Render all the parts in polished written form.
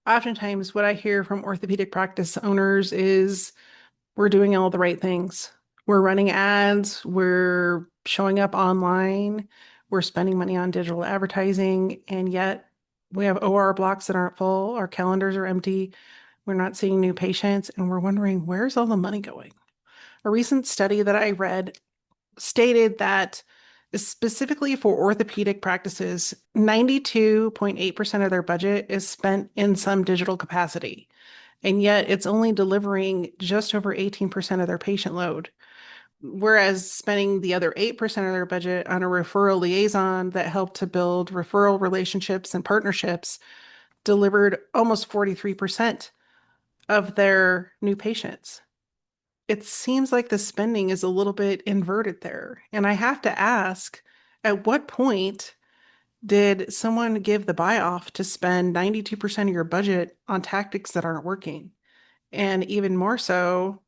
Oftentimes, what I hear from orthopedic practice owners is we're doing all the right things. We're running ads, we're showing up online, we're spending money on digital advertising, and yet we have OR blocks that aren't full, our calendars are empty, we're not seeing new patients, and we're wondering where's all the money going? A recent study that I read stated that specifically for orthopedic practices, 92.8% of their budget is spent in some digital capacity. And yet it's only delivering just over 18% of their patient load. Whereas spending the other 8% of their budget on a referral liaison that helped to build referral relationships and partnerships delivered almost 43% of their new patients. It seems like the spending is a little bit inverted there. And I have to ask, at what point did someone give the buy off to spend 92% of your budget on tactics that aren't working? And even more so,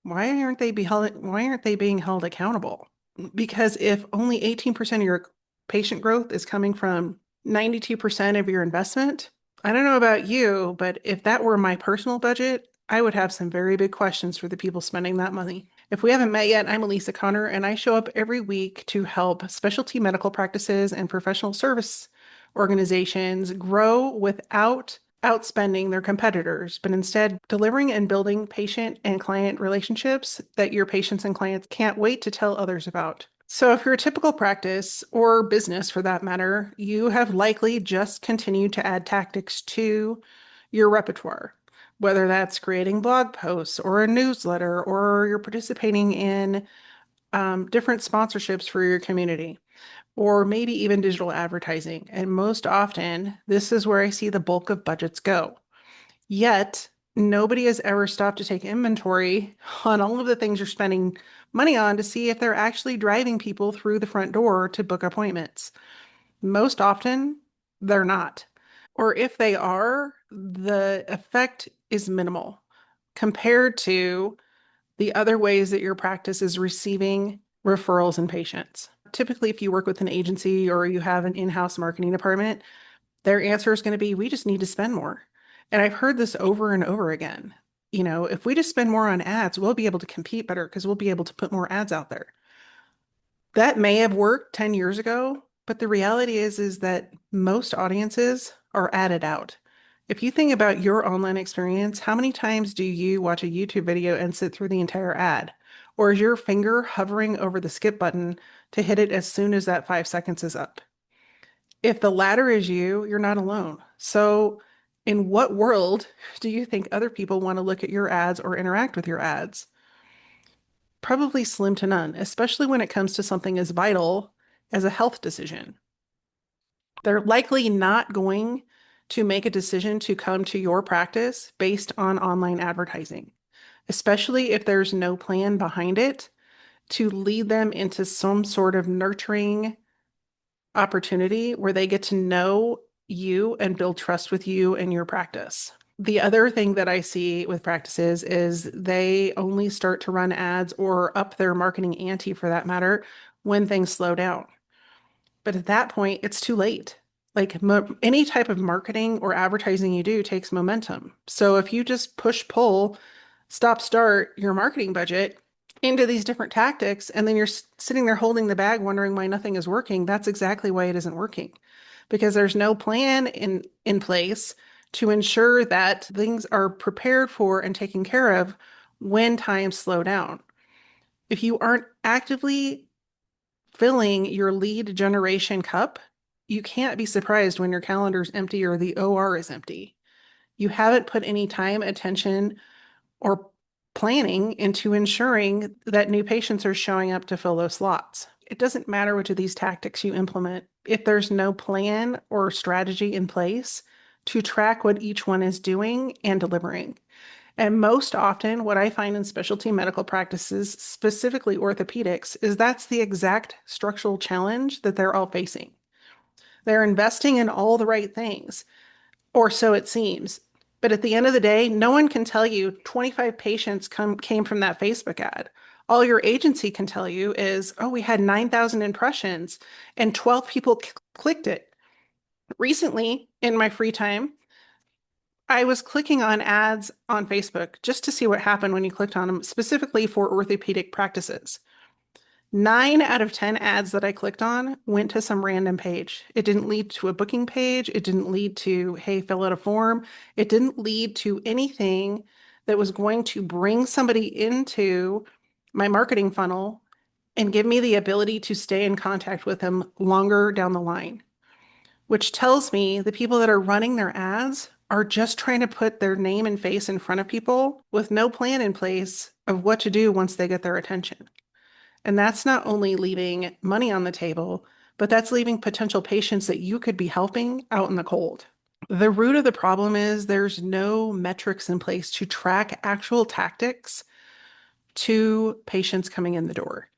why aren't they being held accountable? Because if only 18% of your patient growth is coming from 92% of your investment, I don't know about you, but if that were my personal budget, I would have some very big questions for the people spending that money. If we haven't met yet, I'm Alisa Conner, and I show up every week to help specialty medical practices and professional service organizations grow without outspending their competitors, but instead delivering and building patient and client relationships that your patients and clients can't wait to tell others about. So, if you're a typical practice or business for that matter, you have likely just continued to add tactics to your repertoire, whether that's creating blog posts or a newsletter, or you're participating in different sponsorships for your community, or maybe even digital advertising. And most often, this is where I see the bulk of budgets go. Yet, nobody has ever stopped to take inventory on all of the things you're spending money on to see if they're actually driving people through the front door to book appointments. Most often, they're not. Or if they are, the effect is minimal compared to the other ways that your practice is receiving referrals and patients. Typically, if you work with an agency or you have an in-house marketing department, their answer is going to be, we just need to spend more. And I've heard this over and over again. If we just spend more on ads, we'll be able to compete better because we'll be able to put more ads out there. That may have worked 10 years ago, but the reality is that most audiences are added out. If you think about your online experience, how many times do you watch a YouTube video and sit through the entire ad? Or is your finger hovering over the skip button to hit it as soon as that 5 seconds is up? If the latter is you, you're not alone. So, in what world do you think other people want to look at your ads or interact with your ads? Probably slim to none, especially when it comes to something as vital as a health decision. They're likely not going to make a decision to come to your practice based on online advertising, especially if there's no plan behind it to lead them into some sort of nurturing opportunity where they get to know you and build trust with you and your practice. The other thing that I see with practices is they only start to run ads or up their marketing ante for that matter when things slow down. But at that point, it's too late. Like any type of marketing or advertising you do takes momentum. So if you just push pull, stop start your marketing budget into these different tactics, and then you're sitting there holding the bag wondering why nothing is working, that's exactly why it isn't working. Because there's no plan in place to ensure that things are prepared for and taken care of when times slow down. If you aren't actively filling your lead generation cup, you can't be surprised when your calendar is empty or the OR is empty. You haven't put any time, attention, or planning into ensuring that new patients are showing up to fill those slots. It doesn't matter which of these tactics you implement if there's no plan or strategy in place to track what each one is doing and delivering. And most often, what I find in specialty medical practices, specifically orthopedics, is that's the exact structural challenge that they're all facing. They're investing in all the right things, or so it seems. But at the end of the day, no one can tell you 25 patients came from that Facebook ad. All your agency can tell you is, oh, we had 9,000 impressions and 12 people clicked it. Recently, in my free time, I was clicking on ads on Facebook just to see what happened when you clicked on them, specifically for orthopedic practices. 9 out of 10 ads that I clicked on went to some random page. It didn't lead to a booking page. It didn't lead to, hey, fill out a form. It didn't lead to anything that was going to bring somebody into my marketing funnel and give me the ability to stay in contact with them longer down the line, which tells me the people that are running their ads are just trying to put their name and face in front of people with no plan in place of what to do once they get their attention. And that's not only leaving money on the table, but that's leaving potential patients that you could be helping out in the cold. The root of the problem is there's no metrics in place to track actual tactics to patients coming in the door.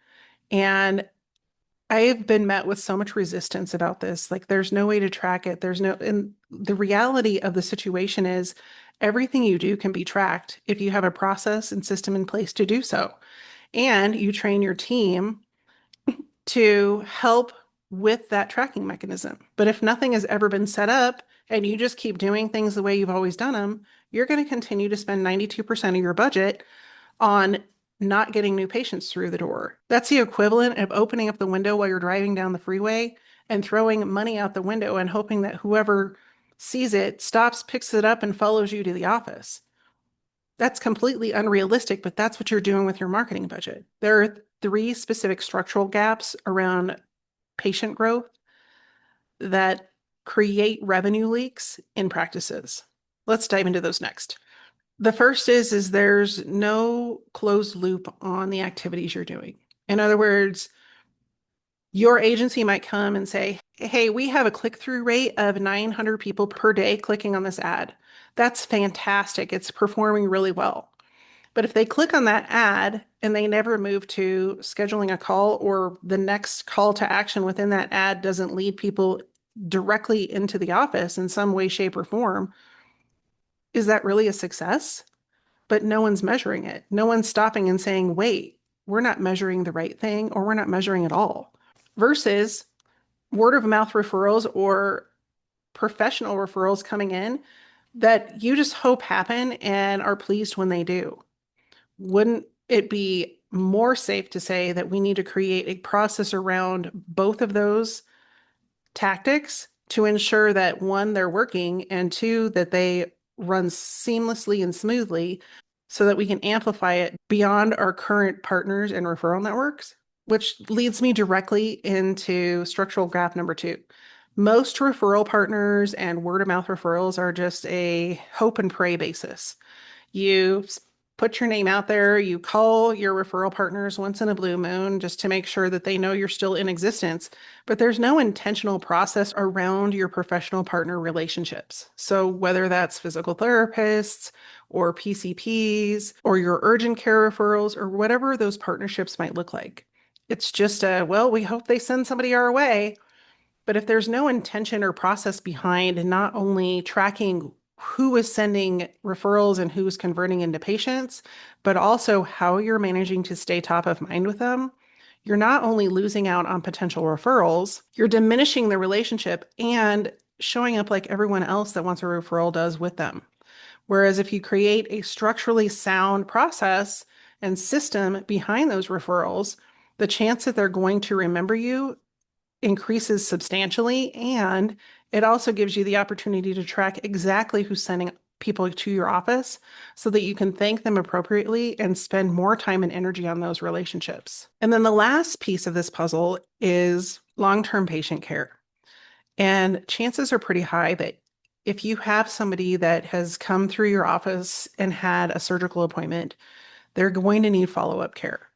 And I've been met with so much resistance about this. Like, there's no way to track it. And the reality of the situation is everything you do can be tracked if you have a process and system in place to do so. And you train your team to help with that tracking mechanism. But if nothing has ever been set up and you just keep doing things the way you've always done them, you're going to continue to spend 92% of your budget on not getting new patients through the door. That's the equivalent of opening up the window while you're driving down the freeway and throwing money out the window and hoping that whoever sees it stops, picks it up, and follows you to the office. That's completely unrealistic, but that's what you're doing with your marketing budget. There are 3 specific structural gaps around patient growth that create revenue leaks in practices. Let's dive into those next. The first is there's no closed loop on the activities you're doing. In other words, your agency might come and say, hey, we have a click-through rate of 900 people per day clicking on this ad. That's fantastic. It's performing really well. But if they click on that ad and they never move to scheduling a call, or the next call to action within that ad doesn't lead people directly into the office in some way, shape, or form, is that really a success? But no one's measuring it. No one's stopping and saying, wait, we're not measuring the right thing, or we're not measuring at all. Versus word of mouth referrals or professional referrals coming in that you just hope happen and are pleased when they do. Wouldn't it be more safe to say that we need to create a process around both of those tactics to ensure that, one, they're working, and two, that they run seamlessly and smoothly so that we can amplify it beyond our current partners and referral networks, which leads me directly into structural gap number 2. Most referral partners and word of mouth referrals are just a hope and pray basis. You put your name out there, you call your referral partners once in a blue moon just to make sure that they know you're still in existence, but there's no intentional process around your professional partner relationships. So whether that's physical therapists or PCPs or your urgent care referrals or whatever those partnerships might look like, it's just well, we hope they send somebody our way. But if there's no intention or process behind not only tracking who is sending referrals and who's converting into patients, but also how you're managing to stay top of mind with them, you're not only losing out on potential referrals, you're diminishing the relationship and showing up like everyone else that wants a referral does with them. Whereas if you create a structurally sound process and system behind those referrals, the chance that they're going to remember you increases substantially, and it also gives you the opportunity to track exactly who's sending people to your office so that you can thank them appropriately and spend more time and energy on those relationships. And then the last piece of this puzzle is long-term patient care. And chances are pretty high that if you have somebody that has come through your office and had a surgical appointment, they're going to need follow-up care.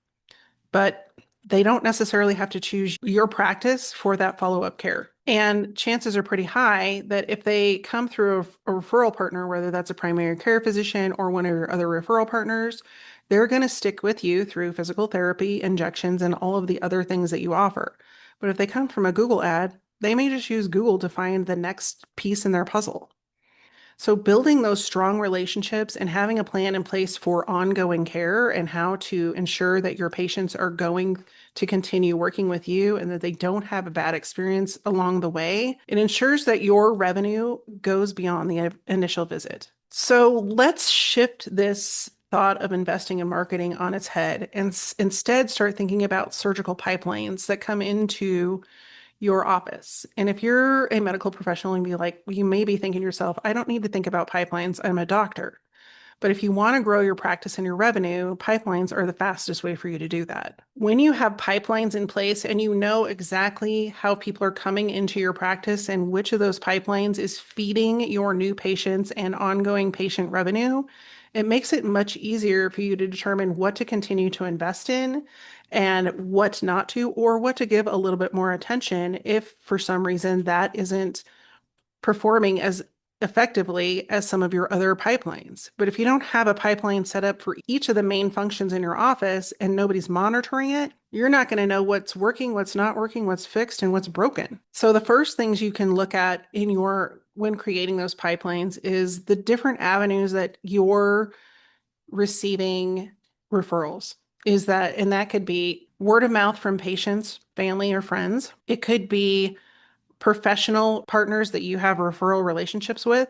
But they don't necessarily have to choose your practice for that follow-up care. And chances are pretty high that if they come through a referral partner, whether that's a primary care physician or one of your other referral partners, they're going to stick with you through physical therapy, injections, and all of the other things that you offer. But if they come from a Google ad, they may just use Google to find the next piece in their puzzle. So building those strong relationships and having a plan in place for ongoing care and how to ensure that your patients are going to continue working with you and that they don't have a bad experience along the way, it ensures that your revenue goes beyond the initial visit. So let's shift this thought of investing in marketing on its head and instead start thinking about surgical pipelines that come into your office. And if you're a medical professional and be like, you may be thinking to yourself, I don't need to think about pipelines. I'm a doctor. But if you want to grow your practice and your revenue, pipelines are the fastest way for you to do that. When you have pipelines in place and you know exactly how people are coming into your practice and which of those pipelines is feeding your new patients and ongoing patient revenue, it makes it much easier for you to determine what to continue to invest in and what not to, or what to give a little bit more attention if for some reason that isn't performing as effectively as some of your other pipelines. But if you don't have a pipeline set up for each of the main functions in your office and nobody's monitoring it, you're not going to know what's working, what's not working, what's fixed, and what's broken. So the first things you can look at when creating those pipelines is the different avenues that you're receiving referrals. And that could be word of mouth from patients, family, or friends. It could be professional partners that you have referral relationships with.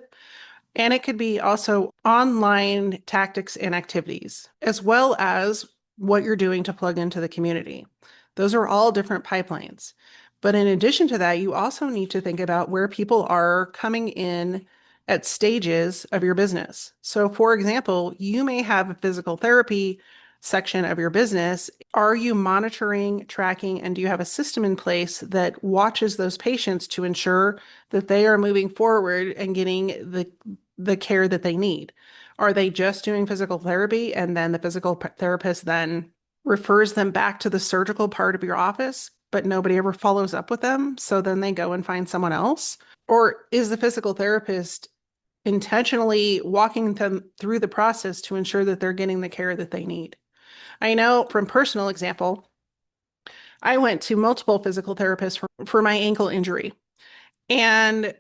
And it could be also online tactics and activities, as well as what you're doing to plug into the community. Those are all different pipelines. But in addition to that, you also need to think about where people are coming in at stages of your business. So, for example, you may have a physical therapy section of your business. Are you monitoring, tracking, and do you have a system in place that watches those patients to ensure that they are moving forward and getting the care that they need? Are they just doing physical therapy and then the physical therapist then refers them back to the surgical part of your office, but nobody ever follows up with them? So then they go and find someone else? Or is the physical therapist intentionally walking them through the process to ensure that they're getting the care that they need? I know from personal example, I went to multiple physical therapists for my ankle injury. And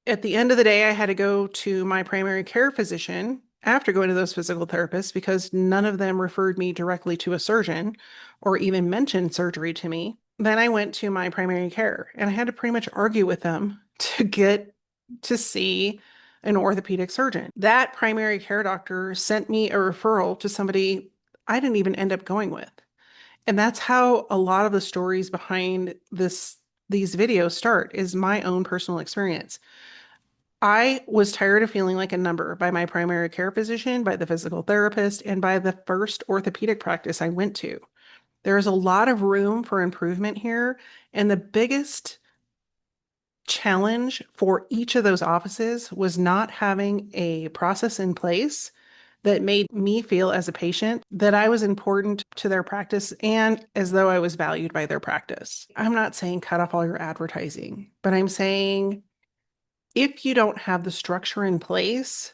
at the end of the day, I had to go to my primary care physician after going to those physical therapists because none of them referred me directly to a surgeon or even mentioned surgery to me. Then I went to my primary care and I had to pretty much argue with them to get to see an orthopedic surgeon. That primary care doctor sent me a referral to somebody I didn't even end up going with. And that's how a lot of the stories behind these videos start, is my own personal experience. I was tired of feeling like a number by my primary care physician, by the physical therapist, and by the first orthopedic practice I went to. There's a lot of room for improvement here. And the biggest challenge for each of those offices was not having a process in place that made me feel as a patient that I was important to their practice and as though I was valued by their practice. I'm not saying cut off all your advertising, but I'm saying if you don't have the structure in place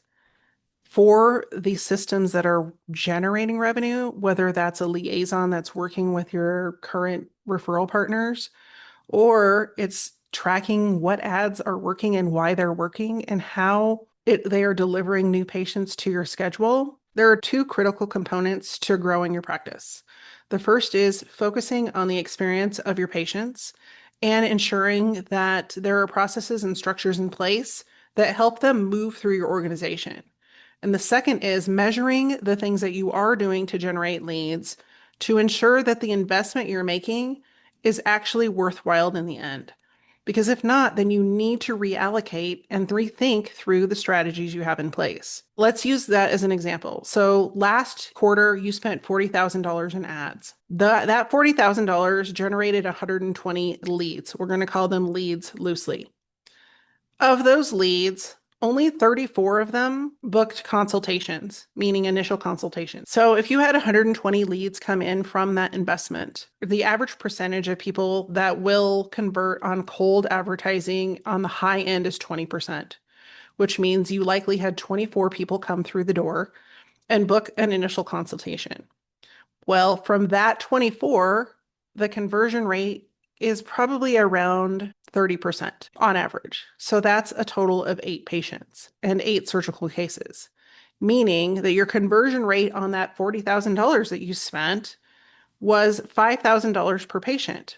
for these systems that are generating revenue, whether that's a liaison that's working with your current referral partners, or it's tracking what ads are working and why they're working and how they are delivering new patients to your schedule, there are two critical components to growing your practice. The first is focusing on the experience of your patients and ensuring that there are processes and structures in place that help them move through your organization. And the second is measuring the things that you are doing to generate leads to ensure that the investment you're making is actually worthwhile in the end. Because if not, then you need to reallocate and rethink through the strategies you have in place. Let's use that as an example. So last quarter, you spent $40,000 in ads. That $40,000 generated 120 leads. We're going to call them leads loosely. Of those leads, only 34 of them booked consultations, meaning initial consultations. So if you had 120 leads come in from that investment, the average percentage of people that will convert on cold advertising on the high end is 20%, which means you likely had 24 people come through the door and book an initial consultation. Well, from that 24, the conversion rate is probably around 30% on average. So that's a total of 8 patients and 8 surgical cases, meaning that your conversion rate on that $40,000 that you spent was $5,000 per patient.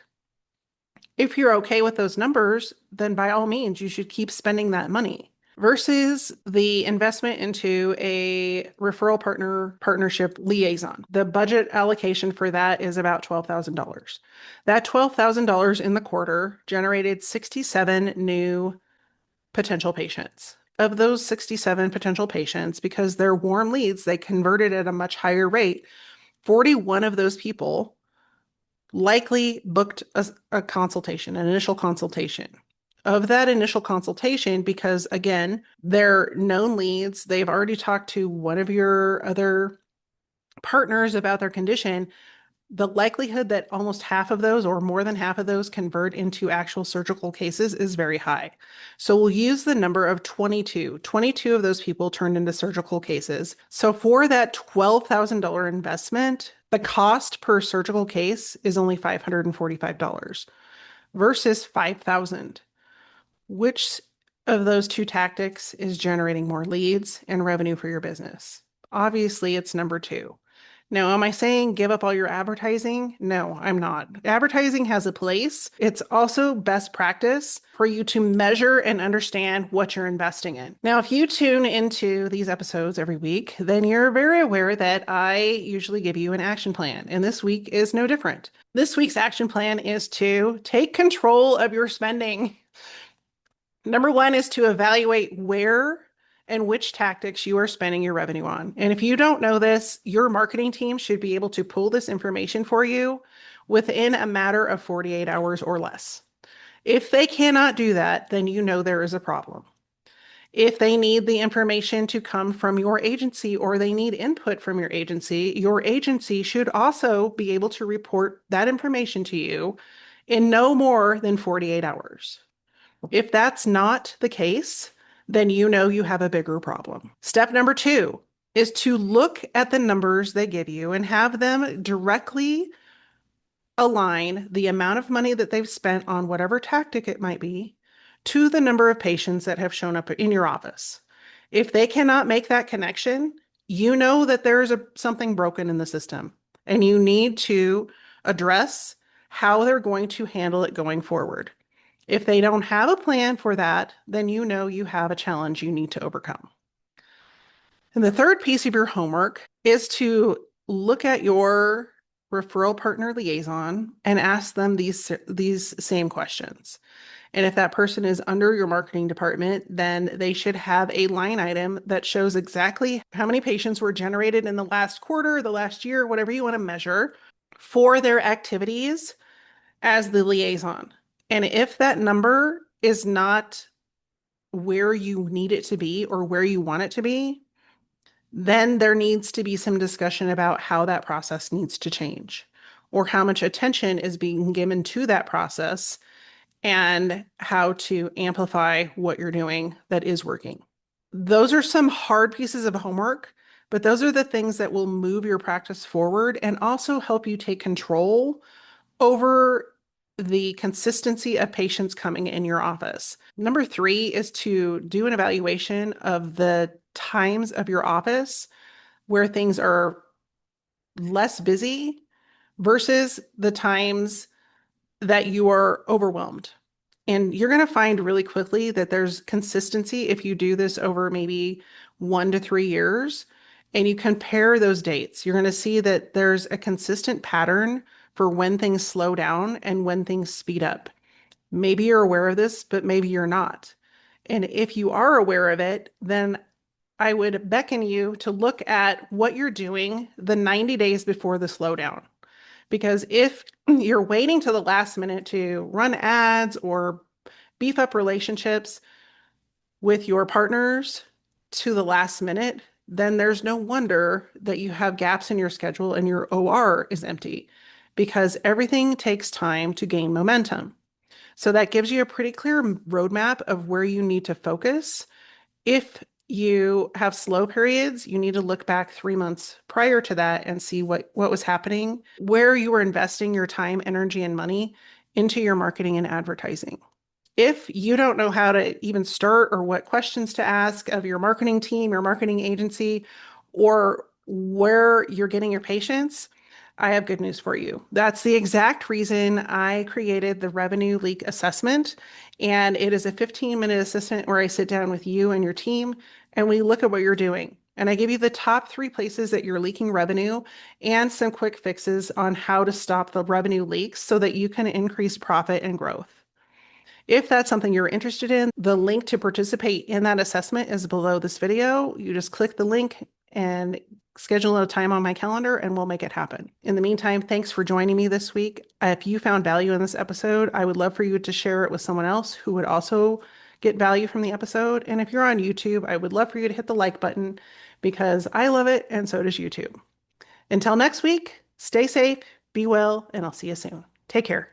If you're okay with those numbers, then by all means, you should keep spending that money versus the investment into a referral partnership liaison. The budget allocation for that is about $12,000. That $12,000 in the quarter generated 67 new potential patients. Of those 67 potential patients, because they're warm leads, they converted at a much higher rate. 41 of those people likely booked a consultation, an initial consultation. Of that initial consultation, because again, they're known leads, they've already talked to one of your other partners about their condition, the likelihood that almost half of those or more than half of those convert into actual surgical cases is very high. So we'll use the number of 22. 22 of those people turned into surgical cases. So for that $12,000 investment, the cost per surgical case is only $545 versus $5,000. Which of those two tactics is generating more leads and revenue for your business? Obviously, it's number two. Now, am I saying give up all your advertising? No, I'm not. Advertising has a place. It's also best practice for you to measure and understand what you're investing in. Now, if you tune into these episodes every week, then you're very aware that I usually give you an action plan, and this week is no different. This week's action plan is to take control of your spending. Number one is to evaluate where and which tactics you are spending your revenue on. And if you don't know this, your marketing team should be able to pull this information for you within a matter of 48 hours or less. If they cannot do that, then you know there is a problem. If they need the information to come from your agency or they need input from your agency should also be able to report that information to you in no more than 48 hours. If that's not the case, then you know you have a bigger problem. Step number two is to look at the numbers they give you and have them directly align the amount of money that they've spent on whatever tactic it might be to the number of patients that have shown up in your office. If they cannot make that connection, you know that there's something broken in the system and you need to address how they're going to handle it going forward. If they don't have a plan for that, then you know you have a challenge you need to overcome. And the third piece of your homework is to look at your referral partner liaison and ask them these same questions. And if that person is under your marketing department, then they should have a line item that shows exactly how many patients were generated in the last quarter, the last year, whatever you want to measure for their activities as the liaison. And if that number is not where you need it to be or where you want it to be, then there needs to be some discussion about how that process needs to change or how much attention is being given to that process and how to amplify what you're doing that is working. Those are some hard pieces of homework, but those are the things that will move your practice forward and also help you take control over the consistency of patients coming in your office. Number three is to do an evaluation of the times of your office where things are less busy versus the times that you are overwhelmed. And you're going to find really quickly that there's consistency if you do this over maybe 1 to 3 years and you compare those dates. You're going to see that there's a consistent pattern for when things slow down and when things speed up. Maybe you're aware of this, but maybe you're not. And if you are aware of it, then I would beckon you to look at what you're doing the 90 days before the slowdown. Because if you're waiting to the last minute to run ads or beef up relationships with your partners to the last minute, then there's no wonder that you have gaps in your schedule and your OR is empty because everything takes time to gain momentum. So that gives you a pretty clear roadmap of where you need to focus. If you have slow periods, you need to look back 3 months prior to that and see what was happening, where you were investing your time, energy, and money into your marketing and advertising. If you don't know how to even start or what questions to ask of your marketing team, your marketing agency, or where you're getting your patients, I have good news for you. That's the exact reason I created the revenue leak assessment. And it is a 15-minute assessment where I sit down with you and your team and we look at what you're doing. And I give you the top 3 places that you're leaking revenue and some quick fixes on how to stop the revenue leaks so that you can increase profit and growth. If that's something you're interested in, the link to participate in that assessment is below this video. You just click the link and schedule a time on my calendar and we'll make it happen. In the meantime, thanks for joining me this week. If you found value in this episode, I would love for you to share it with someone else who would also get value from the episode. And if you're on YouTube, I would love for you to hit the like button because I love it and so does YouTube. Until next week, stay safe, be well, and I'll see you soon. Take care.